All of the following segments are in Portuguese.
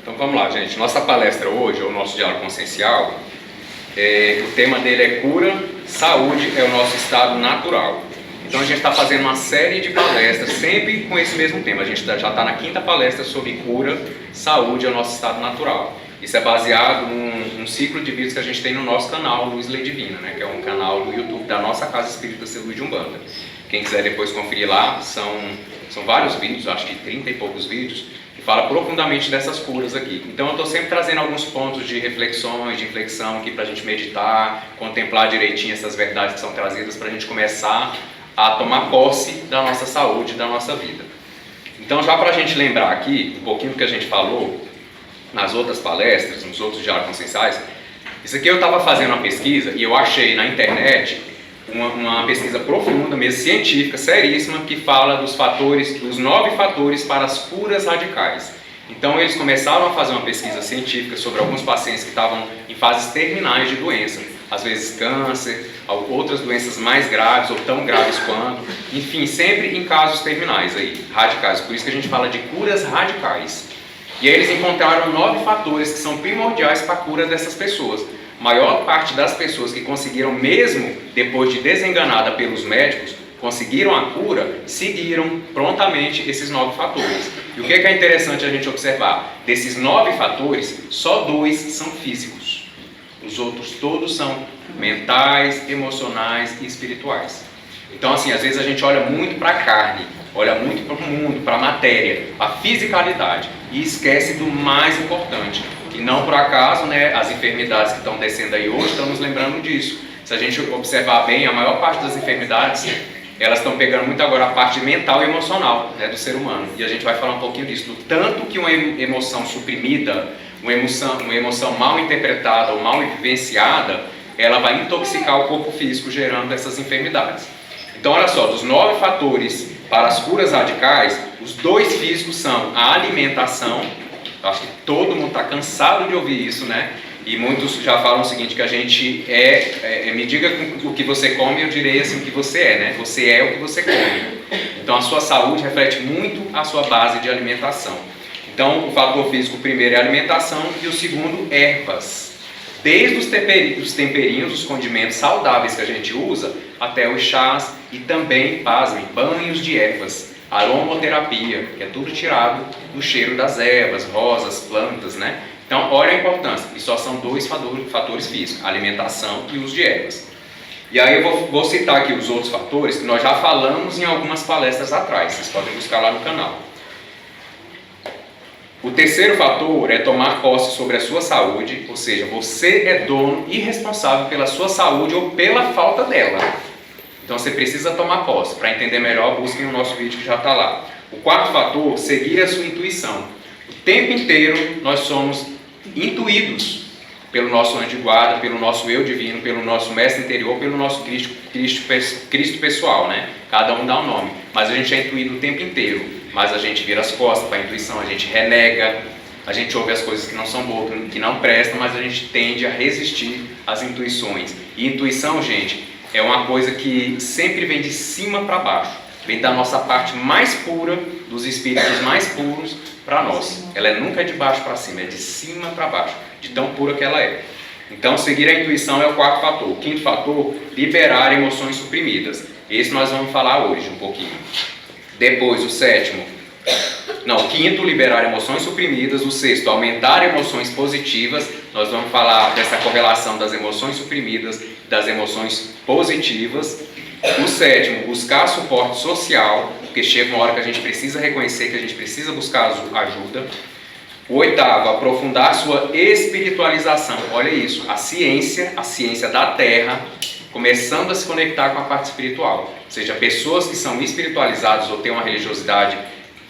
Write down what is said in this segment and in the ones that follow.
Então vamos lá, gente. Nossa palestra hoje, ou nosso diálogo consciencial, o tema dele é cura, saúde é o nosso estado natural. Então a gente está fazendo uma série de palestras, sempre com esse mesmo tema. A gente já está na 5ª palestra sobre cura, saúde é o nosso estado natural. Isso é baseado num ciclo de vídeos que a gente tem no nosso canal, Luz Lei Divina, né? Que é um canal do YouTube da nossa Casa Espírita Luz de Umbanda. Quem quiser depois conferir lá, são vários vídeos, acho que 30 e poucos vídeos, que fala profundamente dessas curas aqui. Então eu estou sempre trazendo alguns pontos de reflexões, de inflexão aqui para a gente meditar, contemplar direitinho essas verdades que são trazidas para a gente começar a tomar posse da nossa saúde, da nossa vida. Então já para a gente lembrar aqui um pouquinho do que a gente falou nas outras palestras, nos outros diálogos conscienciais, isso aqui eu estava fazendo uma pesquisa e eu achei na internet uma pesquisa profunda, mesmo científica, seríssima, que fala dos 9 fatores para as curas radicais. Então eles começaram a fazer uma pesquisa científica sobre alguns pacientes que estavam em fases terminais de doença, às vezes câncer, outras doenças mais graves ou tão graves quanto, enfim, sempre em casos terminais aí, radicais, por isso que a gente fala de curas radicais. E aí eles encontraram 9 fatores que são primordiais para a cura dessas pessoas. A maior parte das pessoas que conseguiram, mesmo depois de desenganada pelos médicos, conseguiram a cura, seguiram prontamente esses 9 fatores. E o que é interessante a gente observar? Desses 9 fatores, só 2 são físicos. Os outros todos são mentais, emocionais e espirituais. Então, assim, às vezes a gente olha muito para a carne, olha muito para o mundo, para a matéria, a fisicalidade, e esquece do mais importante. E não por acaso, né, as enfermidades que estão descendo aí hoje estão nos lembrando disso. Se a gente observar bem, a maior parte das enfermidades, elas estão pegando muito agora a parte mental e emocional, né, do ser humano. E a gente vai falar um pouquinho disso, do tanto que uma emoção suprimida, uma emoção mal interpretada ou mal vivenciada, ela vai intoxicar o corpo físico, gerando essas enfermidades. Então, olha só, dos 9 fatores para as curas radicais, os 2 físicos são a alimentação. Eu acho que todo mundo está cansado de ouvir isso, né? E muitos já falam o seguinte, que a gente me diga o que você come, eu direi assim o que você é, né? Você é o que você come. Então a sua saúde reflete muito a sua base de alimentação. Então o fator físico primeiro é a alimentação e o segundo, ervas. Desde os temperinhos, os condimentos saudáveis que a gente usa, até os chás e também, pasmem, banhos de ervas. Aromoterapia, que é tudo tirado do cheiro das ervas, rosas, plantas, né? Então, olha a importância. E só são 2 fatores físicos, alimentação e uso de ervas. E aí eu vou citar aqui os outros fatores que nós já falamos em algumas palestras atrás. Vocês podem buscar lá no canal. O terceiro fator é tomar posse sobre a sua saúde, ou seja, você é dono e responsável pela sua saúde ou pela falta dela. Então você precisa tomar posse. Para entender melhor, busquem o nosso vídeo que já está lá. O quarto fator, seguir a sua intuição. O tempo inteiro nós somos intuídos pelo nosso anjo de guarda, pelo nosso eu divino, pelo nosso mestre interior, pelo nosso Cristo pessoal, né? Cada um dá um nome. Mas a gente é intuído o tempo inteiro. Mas a gente vira as costas para a intuição, a gente renega, a gente ouve as coisas que não são boas, que não prestam, mas a gente tende a resistir às intuições. E intuição, gente, é uma coisa que sempre vem de cima para baixo, vem da nossa parte mais pura, dos espíritos mais puros para nós. Ela nunca é de baixo para cima, é de cima para baixo, de tão pura que ela é. Então, seguir a intuição é o quarto fator. O quinto fator, liberar emoções suprimidas. Esse nós vamos falar hoje um pouquinho. Depois, o quinto, liberar emoções suprimidas. O sexto, aumentar emoções positivas. Nós vamos falar dessa correlação das emoções suprimidas, das emoções positivas. O sétimo, buscar suporte social, porque chega uma hora que a gente precisa reconhecer que a gente precisa buscar ajuda. O oitavo, aprofundar sua espiritualização. Olha isso, a ciência da Terra, começando a se conectar com a parte espiritual. Ou seja, pessoas que são espiritualizadas ou têm uma religiosidade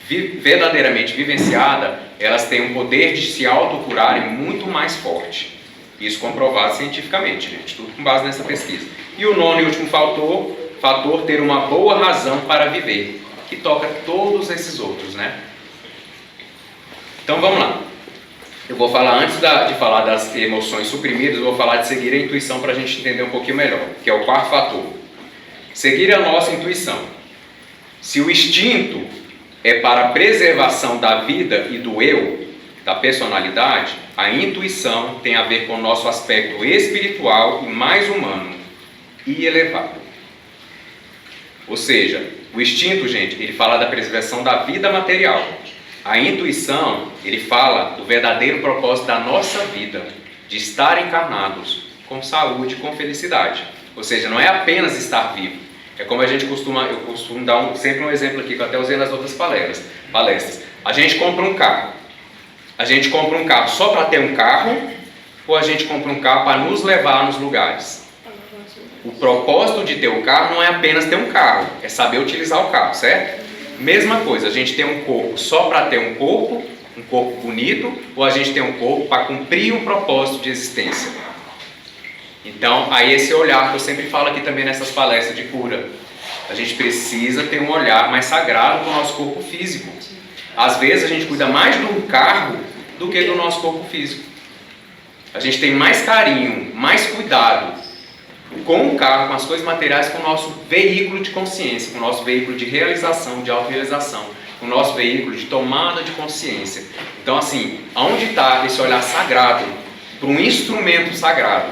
verdadeiramente vivenciada, elas têm um poder de se autocurarem muito mais forte. Isso comprovado cientificamente, gente, tudo com base nessa pesquisa. E o nono e último fator, ter uma boa razão para viver, que toca todos esses outros, né? Então vamos lá. Eu vou falar, antes de falar das emoções suprimidas, eu vou falar de seguir a intuição para a gente entender um pouquinho melhor, que é o quarto fator. Seguir a nossa intuição. Se o instinto é para a preservação da vida e do eu, da personalidade, a intuição tem a ver com o nosso aspecto espiritual e mais humano e elevado. Ou seja, o instinto, gente, ele fala da preservação da vida material. A intuição, ele fala do verdadeiro propósito da nossa vida, de estar encarnados, com saúde, com felicidade. Ou seja, não é apenas estar vivo. É como eu costumo dar sempre um exemplo aqui, que eu até usei nas outras palestras. A gente compra um carro. A gente compra um carro só para ter um carro, ou a gente compra um carro para nos levar nos lugares? O propósito de ter o carro não é apenas ter um carro, é saber utilizar o carro, certo? Mesma coisa, a gente tem um corpo só para ter um corpo bonito, ou a gente tem um corpo para cumprir um propósito de existência. Então, aí esse olhar que eu sempre falo aqui também nessas palestras de cura. A gente precisa ter um olhar mais sagrado para o nosso corpo físico. Às vezes a gente cuida mais do carro do que do nosso corpo físico. A gente tem mais carinho, mais cuidado com o carro, com as coisas materiais, com o nosso veículo de consciência, com o nosso veículo de realização, de autorrealização, com o nosso veículo de tomada de consciência. Então, assim, aonde está esse olhar sagrado para um instrumento sagrado,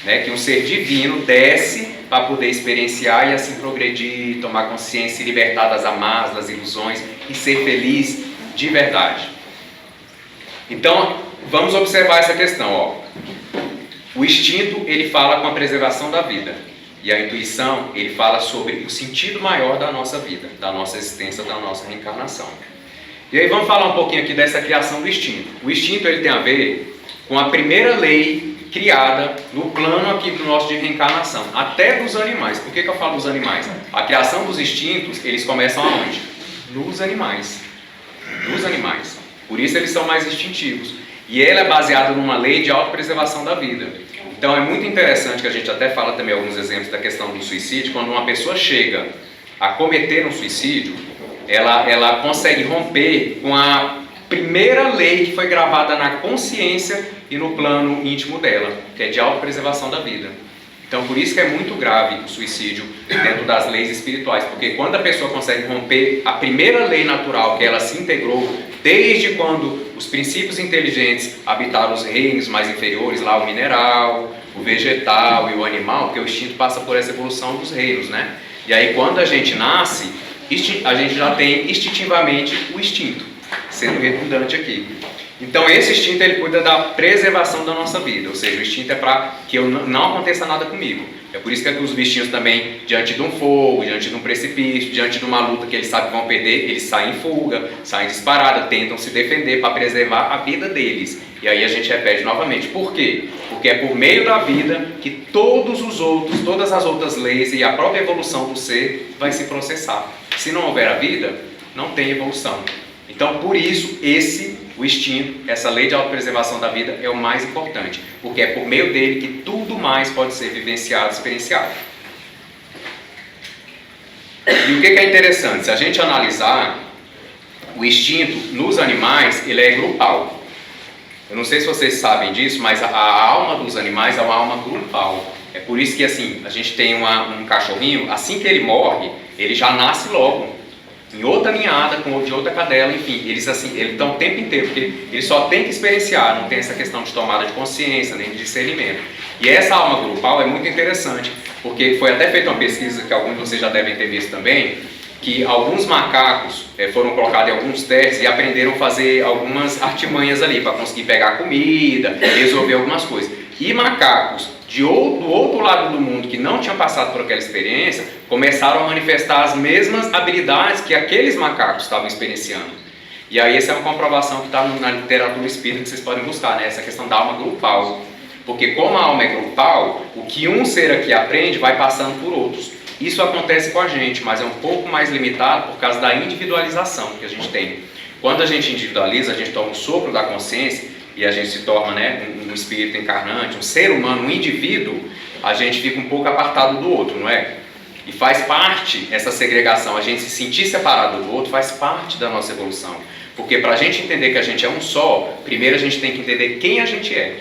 né, que um ser divino desce para poder experienciar e assim progredir, tomar consciência e libertar das amarras, das ilusões e ser feliz de verdade. Então, vamos observar essa questão, ó. O instinto, ele fala com a preservação da vida. E a intuição, ele fala sobre o sentido maior da nossa vida, da nossa existência, da nossa reencarnação. E aí vamos falar um pouquinho aqui dessa criação do instinto. O instinto, ele tem a ver com a primeira lei criada no plano aqui do nosso de reencarnação, até dos animais. Por que eu falo dos animais? A criação dos instintos, eles começam aonde? Nos animais. Nos animais. Por isso eles são mais instintivos. E ela é baseada numa lei de autopreservação da vida. Então é muito interessante que a gente até fala também alguns exemplos da questão do suicídio. Quando uma pessoa chega a cometer um suicídio, ela consegue romper com a primeira lei que foi gravada na consciência e no plano íntimo dela, que é de autopreservação da vida. Então por isso que é muito grave o suicídio dentro das leis espirituais, porque quando a pessoa consegue romper a primeira lei natural que ela se integrou, desde quando os princípios inteligentes habitaram os reinos mais inferiores, lá o mineral, o vegetal e o animal, porque o instinto passa por essa evolução dos reinos, né? E aí quando a gente nasce, a gente já tem instintivamente o instinto, sendo redundante aqui. Então esse instinto, ele cuida da preservação da nossa vida, ou seja, o instinto é para que não aconteça nada comigo. É por isso que os bichinhos também, diante de um fogo, diante de um precipício, diante de uma luta que eles sabem que vão perder, eles saem em fuga, saem disparada, tentam se defender para preservar a vida deles. E aí a gente repete novamente. Por quê? Porque é por meio da vida que todas as outras leis e a própria evolução do ser vai se processar. Se não houver a vida, não tem evolução. Então, por isso, o instinto, essa lei de autopreservação da vida é o mais importante, porque é por meio dele que tudo mais pode ser vivenciado, experienciado. E o que é interessante? Se a gente analisar, o instinto nos animais, ele é grupal. Eu não sei se vocês sabem disso, mas a alma dos animais é uma alma grupal. É por isso que, assim, a gente tem um cachorrinho, assim que ele morre, ele já nasce logo em outra ninhada, de outra cadela, enfim, eles estão o tempo inteiro, porque eles só têm que experienciar, não tem essa questão de tomada de consciência, nem de discernimento. E essa alma grupal é muito interessante, porque foi até feita uma pesquisa, que alguns de vocês já devem ter visto também, que alguns macacos foram colocados em alguns testes e aprenderam a fazer algumas artimanhas ali, para conseguir pegar comida, resolver algumas coisas. E macacos do outro lado do mundo, que não tinham passado por aquela experiência, começaram a manifestar as mesmas habilidades que aqueles macacos estavam experienciando. E aí essa é uma comprovação que está na literatura espírita, que vocês podem buscar, né? Essa questão da alma grupal. Porque como a alma é grupal, o que um ser aqui aprende vai passando por outros. Isso acontece com a gente, mas é um pouco mais limitado por causa da individualização que a gente tem. Quando a gente individualiza, a gente toma um sopro da consciência e a gente se torna, né, um espírito encarnante, um ser humano, um indivíduo, a gente fica um pouco apartado do outro, não é? E faz parte essa segregação, a gente se sentir separado do outro faz parte da nossa evolução. Porque para a gente entender que a gente é um só, primeiro a gente tem que entender quem a gente é.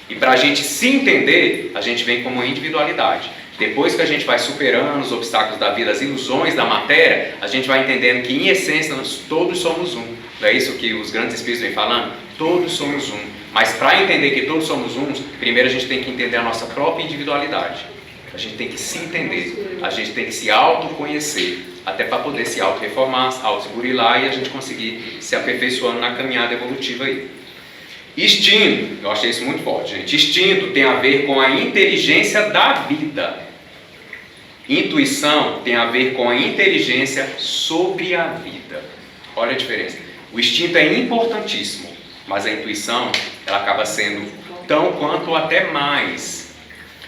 E para a gente se entender, a gente vem como individualidade. Depois que a gente vai superando os obstáculos da vida, as ilusões da matéria, a gente vai entendendo que em essência nós todos somos um. Não é isso que os grandes espíritos vêm falando? Todos somos um. Mas para entender que todos somos uns, primeiro a gente tem que entender a nossa própria individualidade. A gente tem que se entender, a gente tem que se autoconhecer, até para poder se auto-reformar, auto-burilar e a gente conseguir se aperfeiçoando na caminhada evolutiva aí. Instinto, eu achei isso muito forte, gente. Instinto tem a ver com a inteligência da vida. Intuição tem a ver com a inteligência sobre a vida. Olha a diferença. O instinto é importantíssimo, mas a intuição, ela acaba sendo tão quanto ou até mais.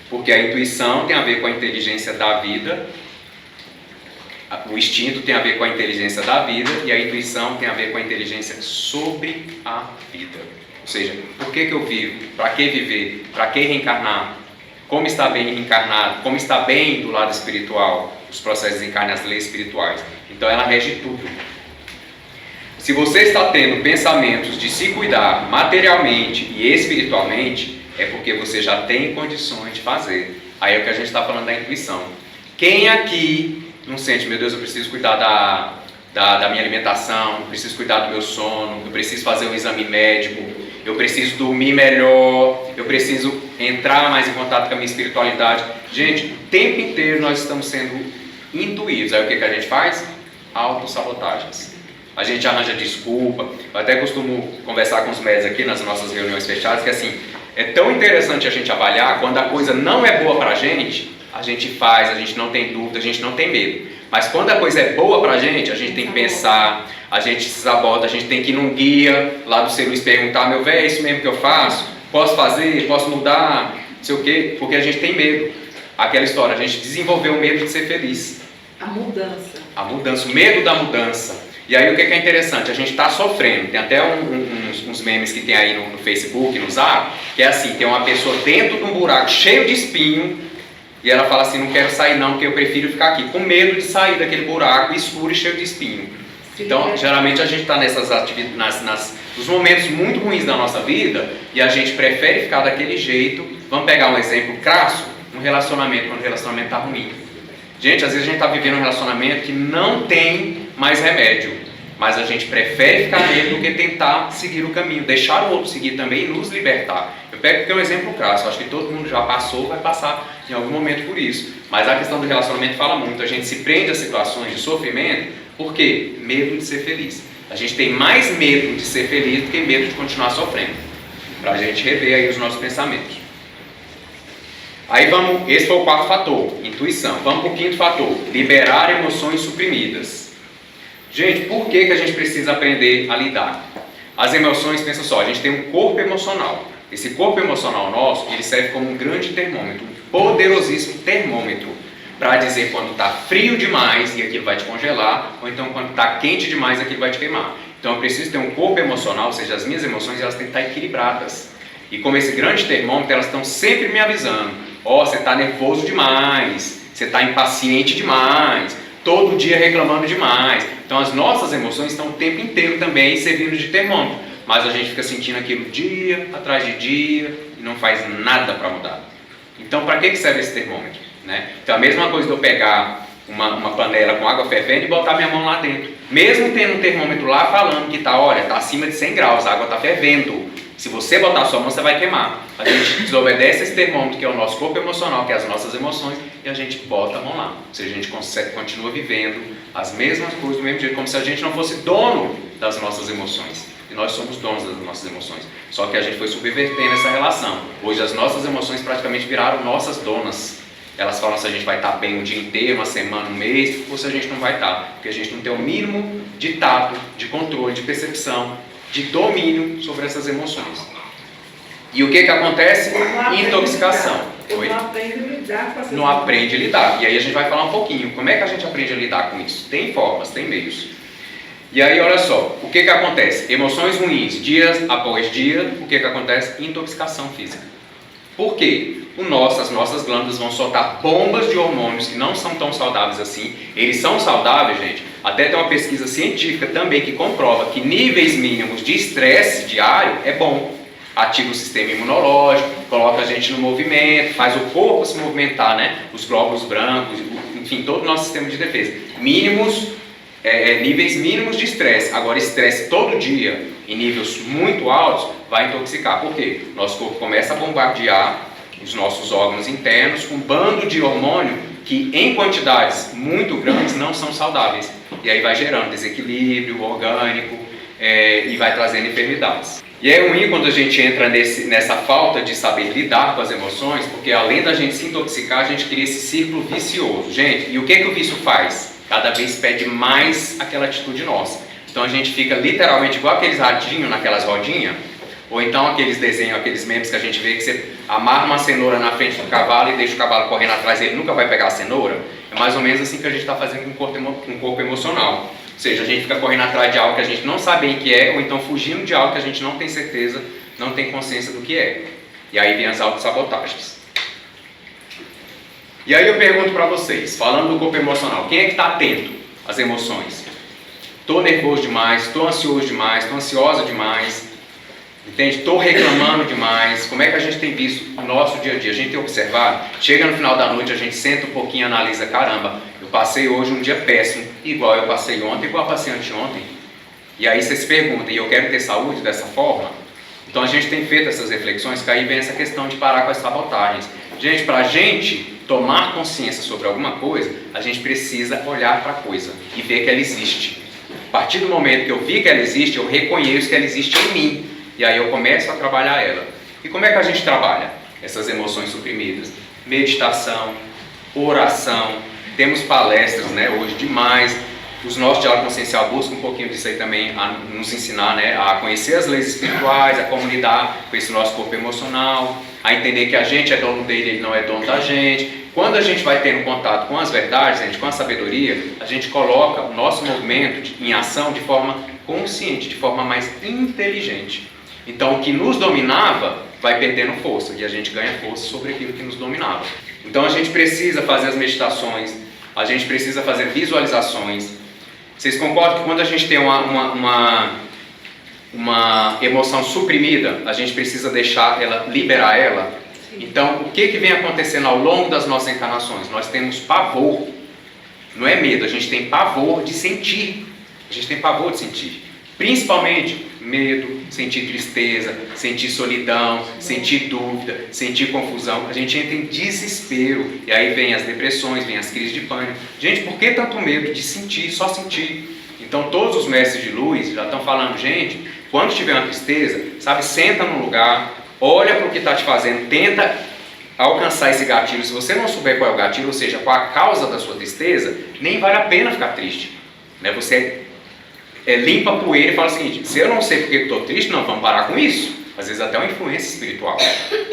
Porque a intuição tem a ver com a inteligência da vida, o instinto tem a ver com a inteligência da vida e a intuição tem a ver com a inteligência sobre a vida. Ou seja, por que eu vivo? Para que viver? Para que reencarnar? Como estar bem reencarnado? Como estar bem do lado espiritual? Os processos encarnam as leis espirituais. Então ela rege tudo. Se você está tendo pensamentos de se cuidar materialmente e espiritualmente, é porque você já tem condições de fazer. Aí é o que a gente está falando da intuição. Quem aqui não sente, meu Deus, eu preciso cuidar da minha alimentação, eu preciso cuidar do meu sono, eu preciso fazer um exame médico, eu preciso dormir melhor, eu preciso entrar mais em contato com a minha espiritualidade. Gente, o tempo inteiro nós estamos sendo intuídos. Aí o que a gente faz? Autossabotagens. A gente arranja desculpa. Eu até costumo conversar com os médicos aqui nas nossas reuniões fechadas, que assim, é tão interessante a gente avaliar quando a coisa não é boa pra gente faz, a gente não tem dúvida, a gente não tem medo. Mas quando a coisa é boa pra gente tem que pensar, a gente se sabota, a gente tem que ir num guia lá do Ser Luz perguntar, meu velho, é isso mesmo que eu faço? Posso fazer? Posso mudar? Não sei o quê, porque a gente tem medo. Aquela história, a gente desenvolveu o medo de ser feliz. A mudança. A mudança, o medo da mudança. E aí o que é interessante? A gente está sofrendo. Tem até uns memes que tem aí no Facebook, no Zap, que é assim, tem uma pessoa dentro de um buraco cheio de espinho e ela fala assim, não quero sair não, porque eu prefiro ficar aqui, com medo de sair daquele buraco escuro e cheio de espinho. Então, geralmente a gente está nessas atividades, nos momentos muito ruins da nossa vida e a gente prefere ficar daquele jeito. Vamos pegar um exemplo crasso, um relacionamento, quando o relacionamento está ruim. Gente, às vezes a gente está vivendo um relacionamento que não tem mais remédio, mas a gente prefere ficar nele do que tentar seguir o caminho, deixar o outro seguir também e nos libertar. Eu pego porque é um exemplo crasso, acho que todo mundo já passou, vai passar em algum momento por isso. Mas a questão do relacionamento fala muito, a gente se prende a situações de sofrimento, por quê? Medo de ser feliz. A gente tem mais medo de ser feliz do que medo de continuar sofrendo, para a gente rever aí os nossos pensamentos. Aí vamos, esse foi o quarto fator, intuição. Vamos para o quinto fator, liberar emoções suprimidas. Gente, por que a gente precisa aprender a lidar? As emoções, pensa só, a gente tem um corpo emocional. Esse corpo emocional nosso, ele serve como um grande termômetro, um poderosíssimo termômetro, para dizer quando está frio demais e aquilo vai te congelar, ou então quando está quente demais aquilo vai te queimar. Então eu preciso ter um corpo emocional, ou seja, as minhas emoções elas têm que estar equilibradas. E como esse grande termômetro, elas estão sempre me avisando. Ó, você está nervoso demais, você está impaciente demais, todo dia reclamando demais. Então as nossas emoções estão o tempo inteiro também servindo de termômetro. Mas a gente fica sentindo aquilo dia atrás de dia e não faz nada para mudar. Então para que serve esse termômetro? Né? Então a mesma coisa de eu pegar uma panela com água fervendo e botar minha mão lá dentro. Mesmo tendo um termômetro lá falando que está, olha, está acima de 100 graus, a água está fervendo. Se você botar a sua mão, você vai queimar. A gente desobedece esse termômetro, que é o nosso corpo emocional, que é as nossas emoções, e a gente bota a mão lá. Ou seja, a gente continua vivendo as mesmas coisas do mesmo jeito, como se a gente não fosse dono das nossas emoções. E nós somos donos das nossas emoções. Só que a gente foi subvertendo essa relação. Hoje as nossas emoções praticamente viraram nossas donas. Elas falam se a gente vai estar bem o dia inteiro, uma semana, um mês, ou se a gente não vai estar. Porque a gente não tem o mínimo de tato, de controle, de percepção, de domínio sobre essas emoções. E o que acontece? Intoxicação. Eu não aprendo a lidar com essas emoções. Não aprende a lidar. E aí a gente vai falar um pouquinho. Como é que a gente aprende a lidar com isso? Tem formas, tem meios. E aí olha só, o que acontece? Emoções ruins, dias após dia, o que acontece? Intoxicação física. Por quê? As nossas glândulas vão soltar bombas de hormônios que não são tão saudáveis assim. Eles são saudáveis, gente. Até tem uma pesquisa científica também que comprova que níveis mínimos de estresse diário é bom. Ativa o sistema imunológico, coloca a gente no movimento, faz o corpo se movimentar, né? Os glóbulos brancos, enfim, todo o nosso sistema de defesa. Níveis mínimos de estresse. Agora, estresse todo dia, em níveis muito altos, vai intoxicar. Por quê? Nosso corpo começa a bombardear os nossos órgãos internos com um bando de hormônio que em quantidades muito grandes não são saudáveis. E aí vai gerando desequilíbrio orgânico e vai trazendo enfermidades. E é ruim quando a gente entra nessa falta de saber lidar com as emoções, porque além da gente se intoxicar, a gente cria esse círculo vicioso. Gente, e o que o vício faz? Cada vez pede mais aquela atitude nossa. Então a gente fica literalmente igual aqueles ratinhos naquelas rodinhas, ou então aqueles desenhos, aqueles memes que a gente vê que você amarra uma cenoura na frente do cavalo e deixa o cavalo correndo atrás e ele nunca vai pegar a cenoura. É mais ou menos assim que a gente está fazendo com o corpo emocional. Ou seja, a gente fica correndo atrás de algo que a gente não sabe bem o que é, ou então fugindo de algo que a gente não tem certeza, não tem consciência do que é. E aí vem as autossabotagens. E aí eu pergunto para vocês, falando do corpo emocional, quem é que está atento às emoções? Estou nervoso demais, estou ansioso demais, estou ansiosa demais, entende? Estou reclamando demais. Como é que a gente tem visto no nosso dia a dia? A gente tem observado, chega no final da noite, a gente senta um pouquinho e analisa, caramba, eu passei hoje um dia péssimo, igual eu passei ontem, igual eu passei anteontem. E aí você se pergunta, e eu quero ter saúde dessa forma? Então a gente tem feito essas reflexões, que aí vem essa questão de parar com as sabotagens. Gente, para a gente tomar consciência sobre alguma coisa, a gente precisa olhar para a coisa e ver que ela existe. A partir do momento que eu vi que ela existe, eu reconheço que ela existe em mim. E aí eu começo a trabalhar ela. E como é que a gente trabalha essas emoções suprimidas? Meditação, oração, temos palestras, né, hoje demais. Os nossos diálogos consciencial buscam um pouquinho disso aí também, a nos ensinar, né, a conhecer as leis espirituais, a como lidar com esse nosso corpo emocional, a entender que a gente é dono dele, ele não é dono da gente. Quando a gente vai tendo contato com as verdades, gente, com a sabedoria, a gente coloca o nosso movimento em ação de forma consciente, de forma mais inteligente. Então, o que nos dominava vai perdendo força e a gente ganha força sobre aquilo que nos dominava. Então, a gente precisa fazer as meditações, a gente precisa fazer visualizações. Vocês concordam que quando a gente tem uma emoção suprimida, a gente precisa deixar ela, liberar ela? Então, o que vem acontecendo ao longo das nossas encarnações? Nós temos pavor, não é medo, a gente tem pavor de sentir. A gente tem pavor de sentir. Principalmente medo, sentir tristeza, sentir solidão, sentir dúvida, sentir confusão. A gente entra em desespero. E aí vem as depressões, vem as crises de pânico. Gente, por que tanto medo de sentir, só sentir? Então todos os mestres de luz já estão falando, gente, quando tiver uma tristeza, sabe, senta num lugar, olha para o que está te fazendo, tenta alcançar esse gatilho. Se você não souber qual é o gatilho, ou seja, qual a causa da sua tristeza, nem vale a pena ficar triste. Né? Você limpa a poeira e fala o seguinte, se eu não sei porque eu estou triste, não, vamos parar com isso. Às vezes até uma influência espiritual.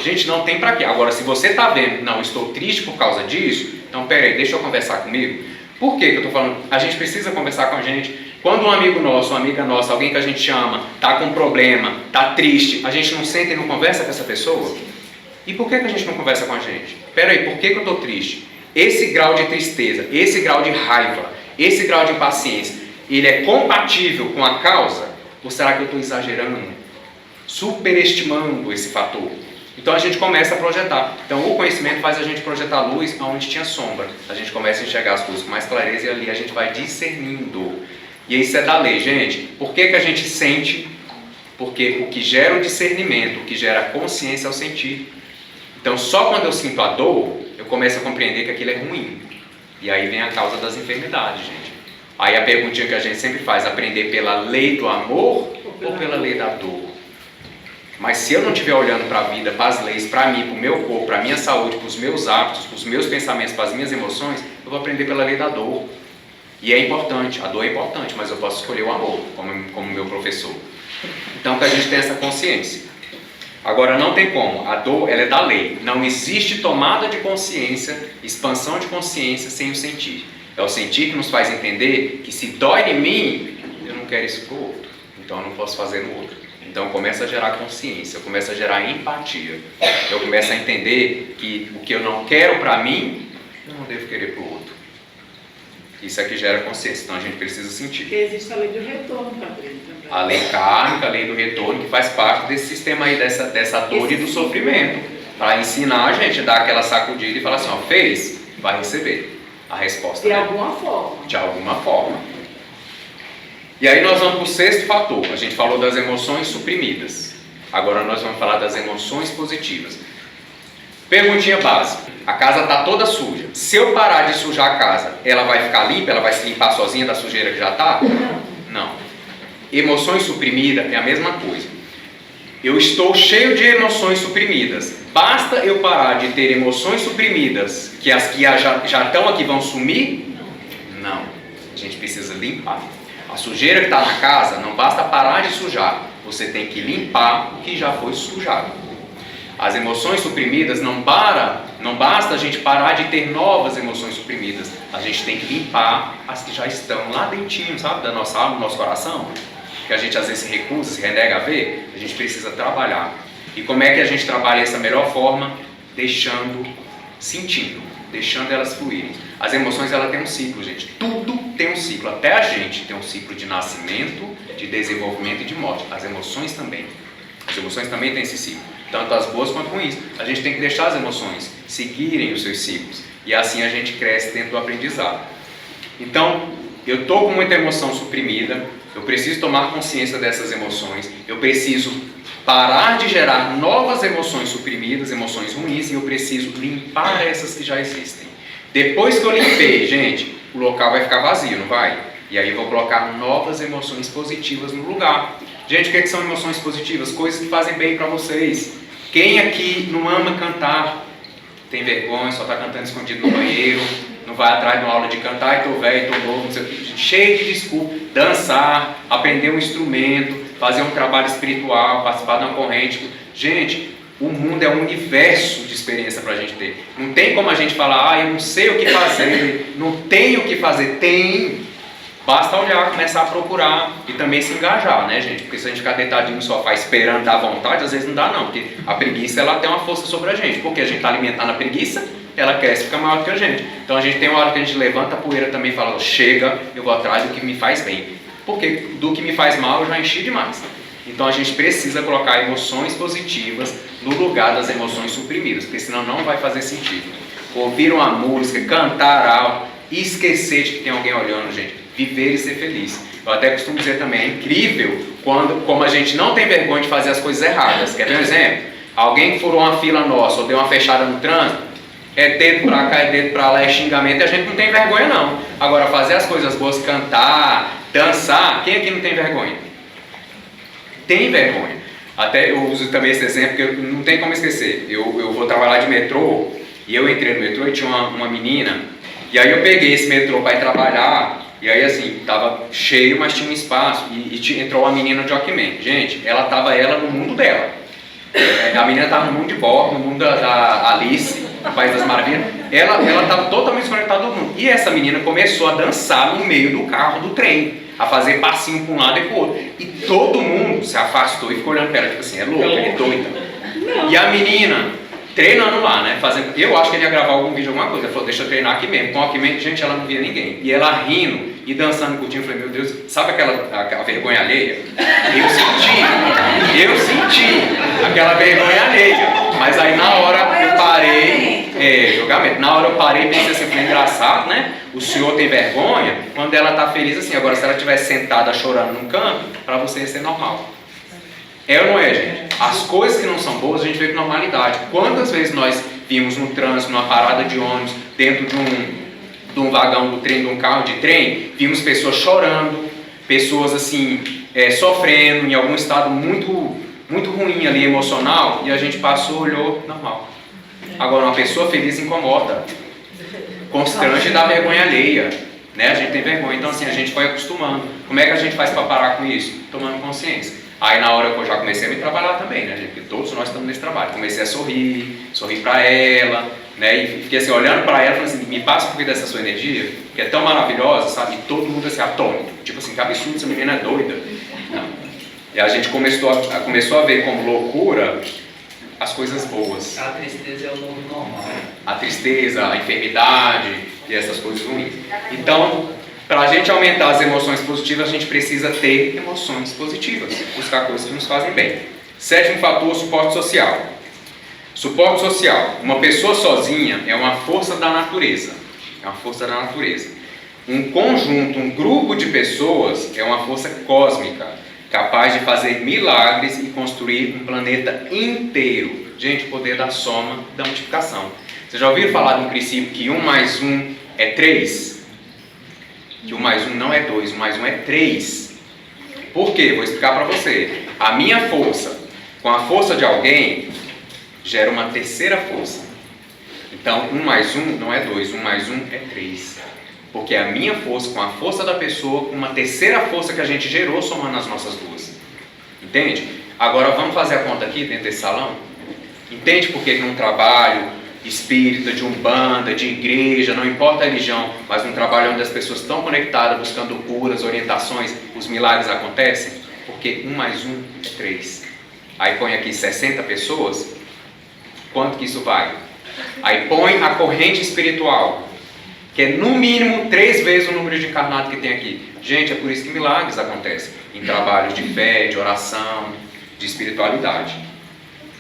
Gente, não tem para quê. Agora, se você está vendo, não, estou triste por causa disso, então peraí, deixa eu conversar comigo. Por que eu estou falando? A gente precisa conversar com a gente. Quando um amigo nosso, uma amiga nossa, alguém que a gente ama, está com um problema, está triste, a gente não senta e não conversa com essa pessoa? E por que a gente não conversa com a gente? Peraí, por que eu estou triste? Esse grau de tristeza, esse grau de raiva, esse grau de impaciência, ele é compatível com a causa? Ou será que eu estou exagerando, superestimando esse fator? Então a gente começa a projetar. Então o conhecimento faz a gente projetar luz onde tinha sombra. A gente começa a enxergar as coisas com mais clareza e ali a gente vai discernindo. E isso é da lei, gente. Por que a gente sente? Porque o que gera o discernimento, o que gera a consciência é o sentir. Então só quando eu sinto a dor, eu começo a compreender que aquilo é ruim. E aí vem a causa das enfermidades, gente. Aí a perguntinha que a gente sempre faz, aprender pela lei do amor ou pela lei da dor? Mas se eu não estiver olhando para a vida, para as leis, para mim, para o meu corpo, para a minha saúde, para os meus hábitos, para os meus pensamentos, para as minhas emoções, eu vou aprender pela lei da dor. E é importante, a dor é importante, mas eu posso escolher o amor como meu professor. Então que a gente tenha essa consciência. Agora não tem como, a dor ela é da lei. Não existe tomada de consciência, expansão de consciência sem o sentir. É o sentir que nos faz entender que se dói em mim, eu não quero isso para o outro. Então eu não posso fazer no outro. Então começa a gerar consciência, começa a gerar empatia. Eu começo a entender que o que eu não quero para mim, eu não devo querer para o outro. Isso é que gera consciência, então a gente precisa sentir. Porque existe a lei do retorno, Patrícia. A lei kármica, a lei do retorno, que faz parte desse sistema aí, dessa dor e do sofrimento. Para ensinar a gente, dar aquela sacudida e falar assim, ó, fez, vai receber a resposta. De alguma forma. De alguma forma. E aí nós vamos para o sexto fator. A gente falou das emoções suprimidas. Agora nós vamos falar das emoções positivas. Perguntinha básica. A casa está toda suja. Se eu parar de sujar a casa, ela vai ficar limpa? Ela vai se limpar sozinha da sujeira que já está? Não. Emoções suprimidas é a mesma coisa. Eu estou cheio de emoções suprimidas. Basta eu parar de ter emoções suprimidas, que as que já estão aqui vão sumir? Não. A gente precisa limpar. A sujeira que está na casa, não basta parar de sujar. Você tem que limpar o que já foi sujado. As emoções suprimidas não basta a gente parar de ter novas emoções suprimidas. A gente tem que limpar as que já estão lá dentinho, sabe? Da nossa alma, do nosso coração. Que a gente às vezes se recusa, se renega a ver. A gente precisa trabalhar. E como é que a gente trabalha essa melhor forma? Sentindo, deixando elas fluírem. As emoções, ela tem um ciclo, gente. Tudo tem um ciclo. Até a gente tem um ciclo de nascimento, de desenvolvimento e de morte. As emoções também. As emoções também têm esse ciclo. Tanto as boas quanto ruins. A gente tem que deixar as emoções seguirem os seus ciclos. E assim a gente cresce dentro do aprendizado. Então, eu estou com muita emoção suprimida. Eu preciso tomar consciência dessas emoções. Eu preciso parar de gerar novas emoções suprimidas, emoções ruins. E eu preciso limpar essas que já existem. Depois que eu limpei, gente, o local vai ficar vazio, não vai? E aí eu vou colocar novas emoções positivas no lugar. Gente, o que são emoções positivas? Coisas que fazem bem para vocês. Quem aqui não ama cantar? Tem vergonha, só está cantando escondido no banheiro, não vai atrás de uma aula de cantar, estou velho, estou novo, não sei o que. Cheio de desculpa. Dançar, aprender um instrumento, fazer um trabalho espiritual, participar de uma corrente. Gente, o mundo é um universo de experiência para a gente ter. Não tem como a gente falar, eu não sei o que fazer, não tenho o que fazer. Tem. Basta olhar, começar a procurar e também se engajar, né, gente? Porque se a gente ficar deitadinho no sofá esperando dar vontade, às vezes não dá não, porque a preguiça, ela tem uma força sobre a gente. Porque a gente está alimentando a preguiça, ela cresce e fica maior do que a gente. Então a gente tem uma hora que a gente levanta a poeira também e fala, chega, eu vou atrás do que me faz bem. Porque do que me faz mal eu já enchi demais. Então a gente precisa colocar emoções positivas no lugar das emoções suprimidas, porque senão não vai fazer sentido. Ouvir uma música, cantar algo e esquecer de que tem alguém olhando, gente. Viver e ser feliz. Eu até costumo dizer também, é incrível como a gente não tem vergonha de fazer as coisas erradas. Quer ver um exemplo? Alguém furou uma fila nossa ou deu uma fechada no trânsito, é dedo pra cá, é dedo pra lá, é xingamento, e a gente não tem vergonha não. Agora, fazer as coisas boas, cantar, dançar, quem aqui não tem vergonha? Tem vergonha. Até eu uso também esse exemplo, porque não tem como esquecer. Eu vou trabalhar de metrô, e eu entrei no metrô e tinha uma menina, e aí eu peguei esse metrô para ir trabalhar. E aí assim, tava cheio, mas tinha um espaço, e entrou uma menina de Walkman. Gente, ela no mundo dela. A menina tava no mundo de Bob, no mundo da Alice, no País das Maravilhas. Ela tava totalmente desconectada do mundo. E essa menina começou a dançar no meio do carro do trem, a fazer passinho para um lado e para o outro. E todo mundo se afastou e ficou olhando para ela, tipo assim, é louca, é doida. E a menina treinando lá, né? Eu acho que ele ia gravar algum vídeo, alguma coisa. Ele falou, deixa eu treinar aqui mesmo. Com aqui mesmo, gente, ela não via ninguém. E ela rindo e dançando curtindo. Eu falei, meu Deus, sabe aquela vergonha alheia? Eu senti aquela vergonha alheia. Mas aí na hora eu parei, julgamento. Na hora eu parei e pensei assim, foi engraçado, né? O senhor tem vergonha quando ela tá feliz assim. Agora, se ela estivesse sentada chorando num canto, para você ia ser normal. É ou não é, gente? As coisas que não são boas a gente vê com normalidade. Quantas vezes nós vimos no trânsito, numa parada de ônibus, dentro de um vagão do trem, de um carro de trem, vimos pessoas chorando, pessoas assim, sofrendo, em algum estado muito, muito ruim ali, emocional, e a gente passou, olhou, normal. Agora, uma pessoa feliz incomoda, constrange e dá vergonha alheia, né? A gente tem vergonha, então assim, a gente foi acostumando. Como é que a gente faz para parar com isso? Tomando consciência. Aí na hora que eu já comecei a me trabalhar também, né, gente? Porque todos nós estamos nesse trabalho. Comecei a sorrir para ela, né? E fiquei assim, olhando para ela, falando assim, me passa um pouquinho dessa sua energia, que é tão maravilhosa, sabe? E todo mundo assim, atônito. Tipo assim, que absurdo, essa menina é doida. Não. E a gente começou a ver como loucura as coisas boas. A tristeza é o novo normal. A tristeza, a enfermidade e essas coisas ruins. Então, para a gente aumentar as emoções positivas, a gente precisa ter emoções positivas, buscar coisas que nos fazem bem. Sétimo fator, suporte social. Suporte social. Uma pessoa sozinha é uma força da natureza. É uma força da natureza. Um conjunto, um grupo de pessoas é uma força cósmica, capaz de fazer milagres e construir um planeta inteiro. Gente, o poder da soma e da multiplicação. Vocês já ouviram falar de um princípio que 1 mais 1 é 3? Que 1 mais 1 não é 2, 1 mais 1 é 3. Por quê? Vou explicar para você. A minha força com a força de alguém gera uma terceira força. Então, 1 mais 1 não é 2, 1 mais 1 é 3. Porque a minha força com a força da pessoa, com uma terceira força que a gente gerou somando as nossas duas. Entende? Agora vamos fazer a conta aqui dentro desse salão? Entende por que num trabalho espírita, de umbanda, de igreja, não importa a religião, mas num trabalho onde as pessoas estão conectadas, buscando curas, orientações, os milagres acontecem? Porque 1 mais 1 é 3. Aí põe aqui 60 pessoas, quanto que isso vai? Aí põe a corrente espiritual, que é no mínimo 3 vezes o número de encarnados que tem aqui. Gente, é por isso que milagres acontecem, em trabalhos de fé, de oração, de espiritualidade.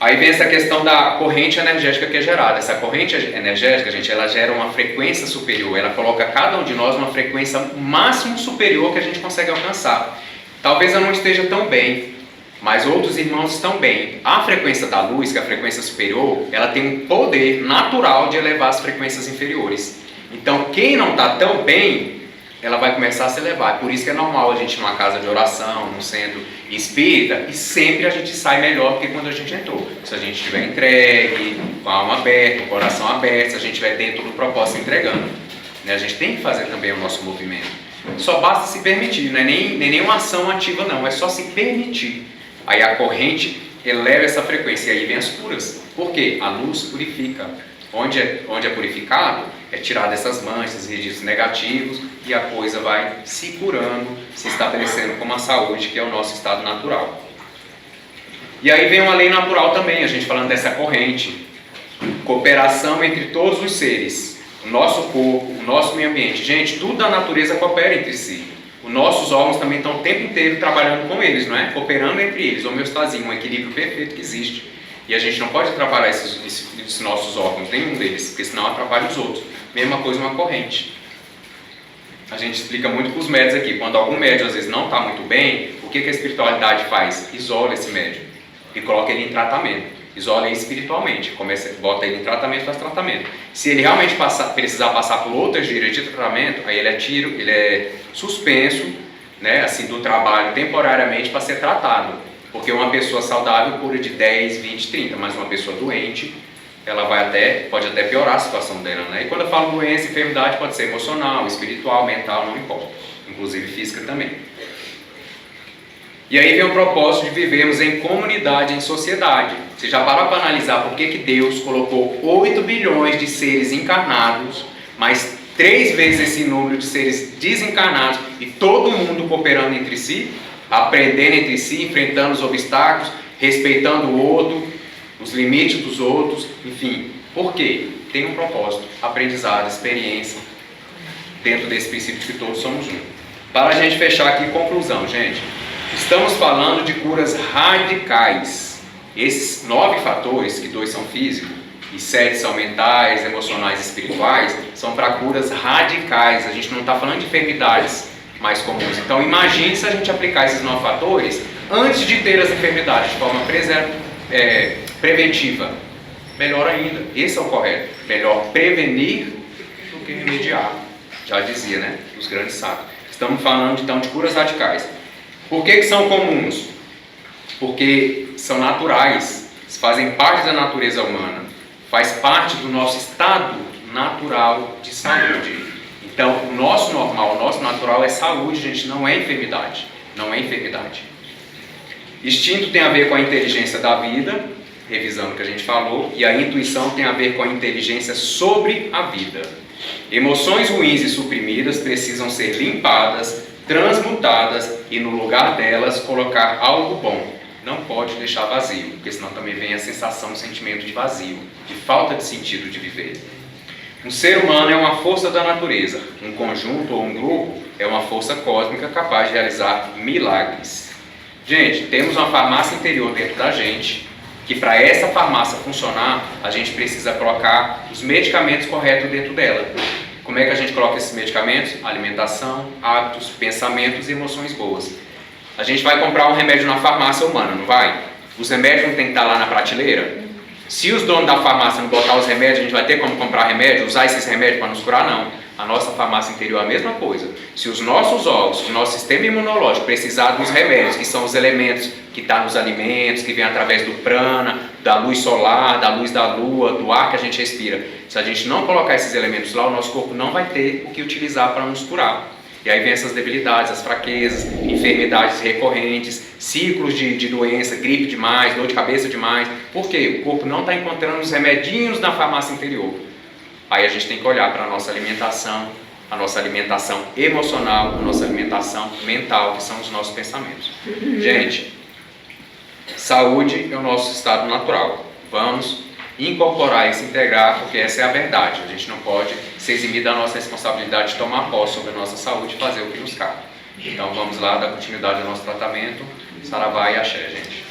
Aí vem essa questão da corrente energética que é gerada. Essa corrente energética, gente, ela gera uma frequência superior. Ela coloca cada um de nós numa frequência máximo superior que a gente consegue alcançar. Talvez eu não esteja tão bem, mas outros irmãos estão bem. A frequência da luz, que é a frequência superior, ela tem um poder natural de elevar as frequências inferiores. Então, quem não está tão bem, ela vai começar a se elevar. Por isso que é normal a gente ir numa casa de oração, num centro espírita, e sempre a gente sai melhor do que quando a gente entrou. Se a gente estiver entregue, com a alma aberta, com o coração aberto, se a gente estiver dentro do propósito entregando. Né? A gente tem que fazer também o nosso movimento. Só basta se permitir, não é nem nenhuma ação ativa não, é só se permitir. Aí a corrente eleva essa frequência, e aí vem as curas. Por quê? A luz purifica. Onde é purificado, é tirado essas manchas, registros negativos, e a coisa vai se curando, se estabelecendo como a saúde, que é o nosso estado natural. E aí vem uma lei natural também, a gente falando dessa corrente. Cooperação entre todos os seres. O nosso corpo, o nosso meio ambiente. Gente, tudo da natureza coopera entre si. Os nossos órgãos também estão o tempo inteiro trabalhando com eles, não é? Cooperando entre eles, homeostasia, um equilíbrio perfeito que existe. E a gente não pode atrapalhar esses nossos órgãos, nenhum deles, porque senão atrapalha os outros. Mesma coisa uma corrente. A gente explica muito para os médios aqui, quando algum médium às vezes não está muito bem, o que a espiritualidade faz? Isola esse médium e coloca ele em tratamento. Isola ele espiritualmente, bota ele em tratamento, faz tratamento. Se ele realmente precisar passar por outras gírias de tratamento, aí ele é suspenso, né, assim, do trabalho temporariamente para ser tratado. Porque uma pessoa saudável cura de 10, 20, 30, mas uma pessoa doente, ela pode até piorar a situação dela, né? E quando eu falo doença, enfermidade pode ser emocional, espiritual, mental, não importa. Inclusive física também. E aí vem o propósito de vivermos em comunidade, em sociedade. Você já parou para analisar por que Deus colocou 8 bilhões de seres encarnados, mais 3 vezes esse número de seres desencarnados, e todo mundo cooperando entre si? Aprendendo entre si, enfrentando os obstáculos, respeitando o outro, os limites dos outros, enfim. Por quê? Tem um propósito, aprendizado, experiência, dentro desse princípio de que todos somos um. Para a gente fechar aqui, conclusão, gente. Estamos falando de curas radicais. Esses 9 fatores, que 2 são físicos e 7 são mentais, emocionais e espirituais, são para curas radicais. A gente não está falando de enfermidades mais comuns. Então imagine se a gente aplicar esses 9 fatores antes de ter as enfermidades, de forma preventiva. Melhor ainda, esse é o correto. Melhor prevenir do que remediar. Já dizia, né? Os grandes sábios. Estamos falando então de curas radicais. Por que são comuns? Porque são naturais, fazem parte da natureza humana, faz parte do nosso estado natural de saúde. Então, o nosso normal, o nosso natural é saúde, gente, não é enfermidade. Não é enfermidade. Instinto tem a ver com a inteligência da vida, revisando o que a gente falou, e a intuição tem a ver com a inteligência sobre a vida. Emoções ruins e suprimidas precisam ser limpadas, transmutadas e no lugar delas colocar algo bom. Não pode deixar vazio, porque senão também vem a sensação, o sentimento de vazio, de falta de sentido de viver. Um ser humano é uma força da natureza, um conjunto ou um grupo é uma força cósmica capaz de realizar milagres. Gente, temos uma farmácia interior dentro da gente, que para essa farmácia funcionar, a gente precisa colocar os medicamentos corretos dentro dela. Como é que a gente coloca esses medicamentos? Alimentação, hábitos, pensamentos e emoções boas. A gente vai comprar um remédio na farmácia humana, não vai? Os remédios não tem que estar lá na prateleira? Se os donos da farmácia não botar os remédios, a gente vai ter como comprar remédio, usar esses remédios para nos curar? Não. A nossa farmácia interior é a mesma coisa. Se os nossos órgãos, o nosso sistema imunológico precisar dos remédios, que são os elementos que estão nos alimentos, que vêm através do prana, da luz solar, da luz da lua, do ar que a gente respira, se a gente não colocar esses elementos lá, o nosso corpo não vai ter o que utilizar para nos curar. E aí vem essas debilidades, as fraquezas, enfermidades recorrentes, ciclos de doença, gripe demais, dor de cabeça demais. Por quê? O corpo não está encontrando os remedinhos na farmácia interior. Aí a gente tem que olhar para a nossa alimentação emocional, a nossa alimentação mental, que são os nossos pensamentos. Gente, saúde é o nosso estado natural. Vamos incorporar e se integrar, porque essa é a verdade. A gente não pode se eximir da nossa responsabilidade de tomar posse sobre a nossa saúde e fazer o que nos cabe. Então vamos lá dar continuidade ao nosso tratamento. Saravá e axé, gente.